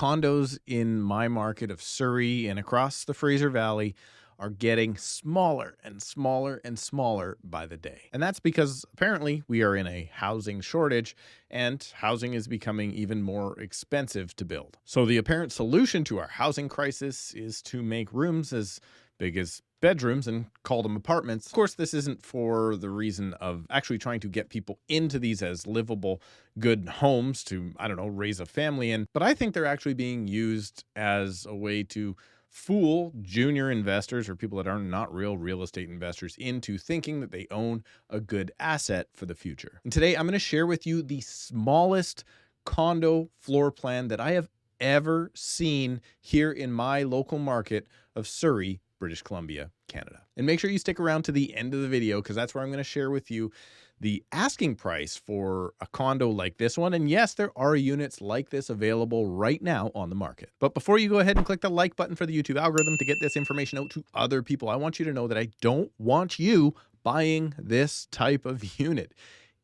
condos in my market of Surrey and across the Fraser Valley are getting smaller and smaller and smaller by the day. And that's because apparently we are in a housing shortage and housing is becoming even more expensive to build. So the apparent solution to our housing crisis is to make rooms as big as bedrooms and call them apartments. Of course, this isn't for the reason of actually trying to get people into these as livable, good homes to, I don't know, raise a family in, but I think they're actually being used as a way to fool junior investors or people that are not real estate investors into thinking that they own a good asset for the future. And today I'm going to share with you the smallest condo floor plan that I have ever seen here in my local market of Surrey, British Columbia, Canada. And make sure you stick around to the end of the video because that's where I'm going to share with you the asking price for a condo like this one. And yes, there are units like this available right now on the market. But before you go ahead and click the like button for the YouTube algorithm to get this information out to other people, I want you to know that I don't want you buying this type of unit.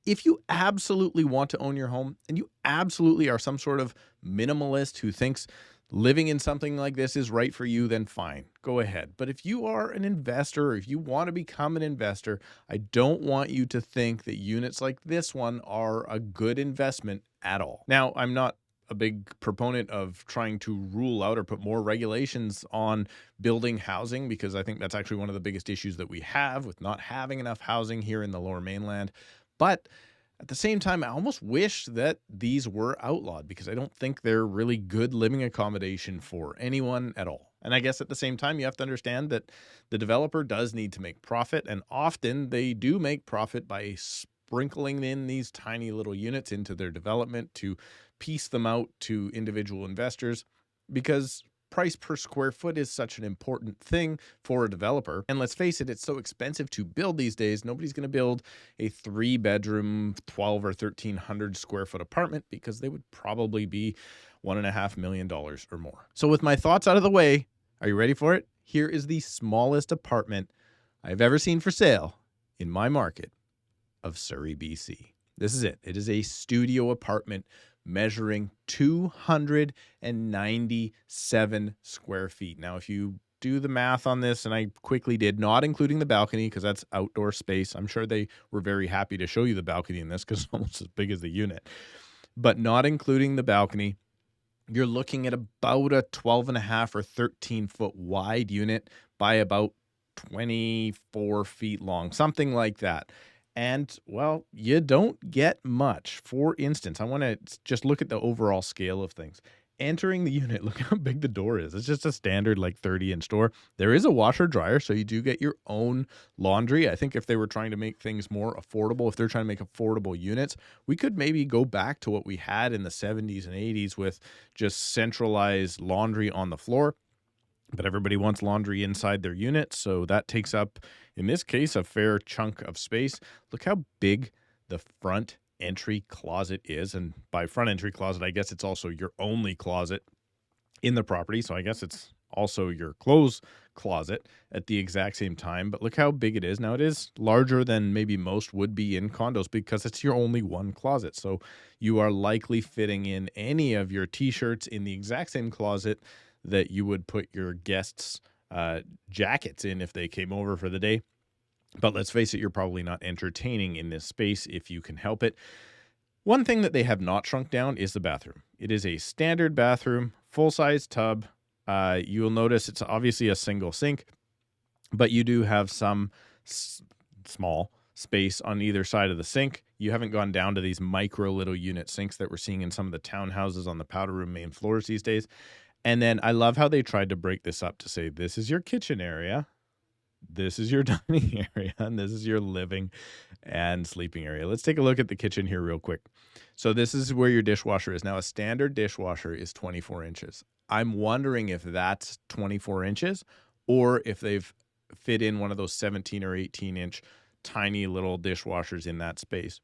If you absolutely want to own your home and you absolutely are some sort of minimalist who thinks living in something like this is right for you, then fine, go ahead. But if you are an investor or if you want to become an investor, I don't want you to think that units like this one are a good investment at all. Now, I'm not a big proponent of trying to rule out or put more regulations on building housing because I think that's actually one of the biggest issues that we have with not having enough housing here in the Lower Mainland. But at the same time, I almost wish that these were outlawed because I don't think they're really good living accommodation for anyone at all. And I guess at the same time, you have to understand that the developer does need to make profit, and often they do make profit by sprinkling in these tiny little units into their development to piece them out to individual investors because price per square foot is such an important thing for a developer. And let's face it, it's so expensive to build these days. Nobody's going to build a 3-bedroom, 12 or 1,300 square foot apartment because they would probably be $1.5 million or more. So with my thoughts out of the way, are you ready for it? Here is the smallest apartment I've ever seen for sale in my market of Surrey, BC. This is it. It is a studio apartment measuring 297 square feet. Now, if you do the math on this, and I quickly did, not including the balcony because that's outdoor space. I'm sure they were very happy to show you the balcony in this because it's almost as big as the unit. But not including the balcony, you're looking at about a 12.5 or 13 foot wide unit by about 24 feet long, something like that. And, well, you don't get much. For instance, I want to just look at the overall scale of things. Entering the unit, look how big the door is. It's just a standard like 30-inch door. There is a washer dryer, so you do get your own laundry. I think if they were trying to make things more affordable, if they're trying to make affordable units, we could maybe go back to what we had in the 70s and 80s with just centralized laundry on the floor. But everybody wants laundry inside their unit, so that takes up, in this case, a fair chunk of space. Look how big the front entry closet is, and by front entry closet, I guess it's also your only closet in the property, so I guess it's also your clothes closet at the exact same time. But look how big it is. Now, it is larger than maybe most would be in condos because it's your only one closet, so you are likely fitting in any of your t-shirts in the exact same closet that you would put your guests' jackets in if they came over for the day. But let's face it, you're probably not entertaining in this space if you can help it. One thing that they have not shrunk down is the bathroom. It is a standard bathroom, full-size tub. You'll notice it's obviously a single sink, but you do have some small space on either side of the sink. You haven't gone down to these micro little unit sinks that we're seeing in some of the townhouses on the powder room main floors these days. And then I love how they tried to break this up to say, this is your kitchen area, this is your dining area, and this is your living and sleeping area. Let's take a look at the kitchen here real quick. So this is where your dishwasher is. Now, a standard dishwasher is 24 inches. I'm wondering if that's 24 inches or if they've fit in one of those 17 or 18-inch tiny little dishwashers in that space.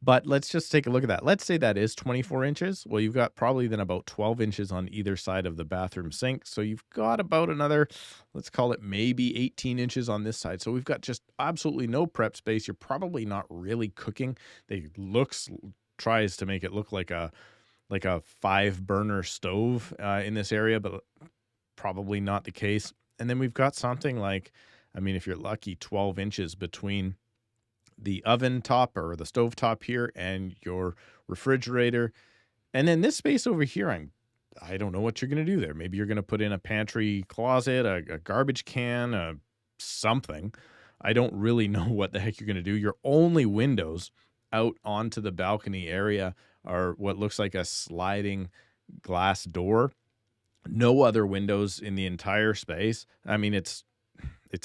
But let's just take a look at that. Let's say that is 24 inches. Well, you've got probably then about 12 inches on either side of the bathroom sink. So you've got about another, let's call it maybe 18 inches on this side. So we've got just absolutely no prep space. You're probably not really cooking. Tries to make it look like a like a 5-burner stove in this area, but probably not the case. And then we've got something like, I mean, if you're lucky, 12 inches between the oven top or the stove top here and your refrigerator. And then this space over here, I don't know what you're going to do there. Maybe you're going to put in a pantry closet, a garbage can, something. I don't really know what the heck you're going to do. Your only windows out onto the balcony area are what looks like a sliding glass door. No other windows in the entire space. I mean, it's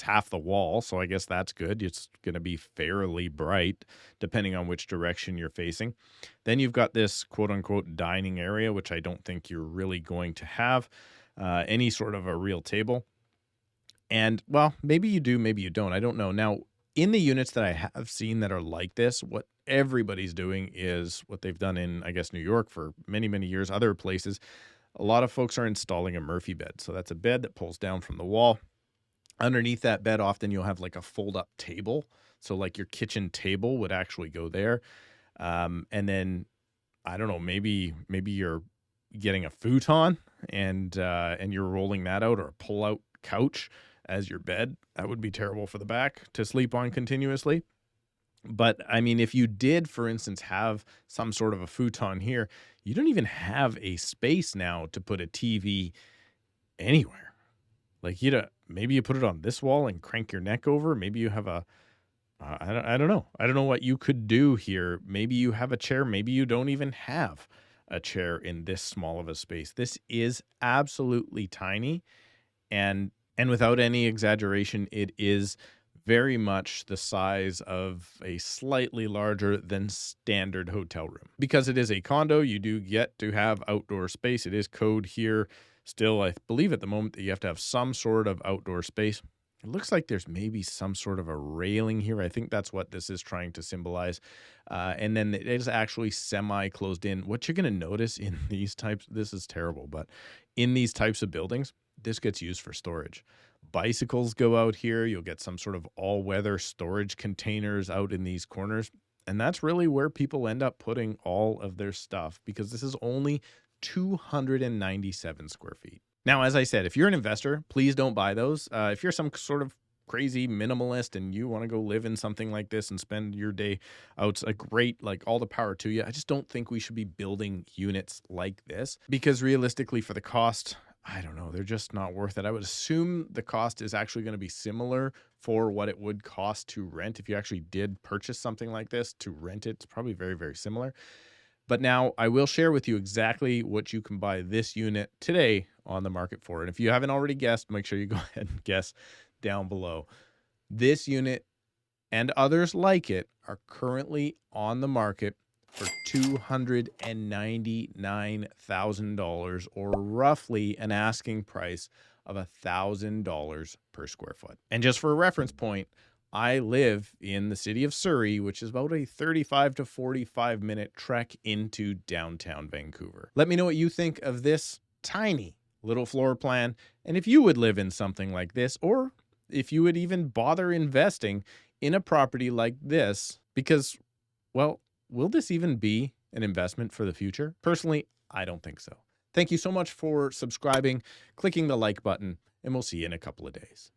half the wall, so I guess that's good. It's going to be fairly bright depending on which direction you're facing. Then you've got this quote-unquote dining area, which I don't think you're really going to have any sort of a real table. And, well, maybe you do, maybe you don't. I don't know. Now, in the units that I have seen that are like this, what everybody's doing is what they've done in, I guess, New York for many, many years, other places. A lot of folks are installing a Murphy bed. So that's a bed that pulls down from the wall. Underneath that bed, often you'll have like a fold-up table. So like your kitchen table would actually go there. And then, I don't know, maybe you're getting a futon and you're rolling that out, or a pull-out couch as your bed. That would be terrible for the back to sleep on continuously. But I mean, if you did, for instance, have some sort of a futon here, you don't even have a space now to put a TV anywhere. Like, maybe you put it on this wall and crank your neck over. Maybe you have I don't know. I don't know what you could do here. Maybe you have a chair. Maybe you don't even have a chair in this small of a space. This is absolutely tiny. And without any exaggeration, it is very much the size of a slightly larger than standard hotel room. Because it is a condo, you do get to have outdoor space. It is code here. Still, I believe at the moment that you have to have some sort of outdoor space. It looks like there's maybe some sort of a railing here. I think that's what this is trying to symbolize. And then it is actually semi-closed in. What you're going to notice in these types, this is terrible, but in these types of buildings, this gets used for storage. Bicycles go out here. You'll get some sort of all-weather storage containers out in these corners. And that's really where people end up putting all of their stuff, because this is only 297 square feet. Now, as I said, if you're an investor, please don't buy those. If you're some sort of crazy minimalist and you want to go live in something like this and spend your day out, a great, like, all the power to you. I just don't think we should be building units like this, because realistically, for the cost, I don't know, they're just not worth it. I would assume the cost is actually going to be similar for what it would cost to rent. If you actually did purchase something like this to rent it, it's probably very, very similar. But now I will share with you exactly what you can buy this unit today on the market for. And if you haven't already guessed, make sure you go ahead and guess down below. This unit and others like it are currently on the market for $299,000, or roughly an asking price of $1,000 per square foot. And just for a reference point, I live in the city of Surrey, which is about a 35 to 45 minute trek into downtown Vancouver. Let me know what you think of this tiny little floor plan, and if you would live in something like this, or if you would even bother investing in a property like this, because, well, will this even be an investment for the future? Personally, I don't think so. Thank you so much for subscribing, clicking the like button, and we'll see you in a couple of days.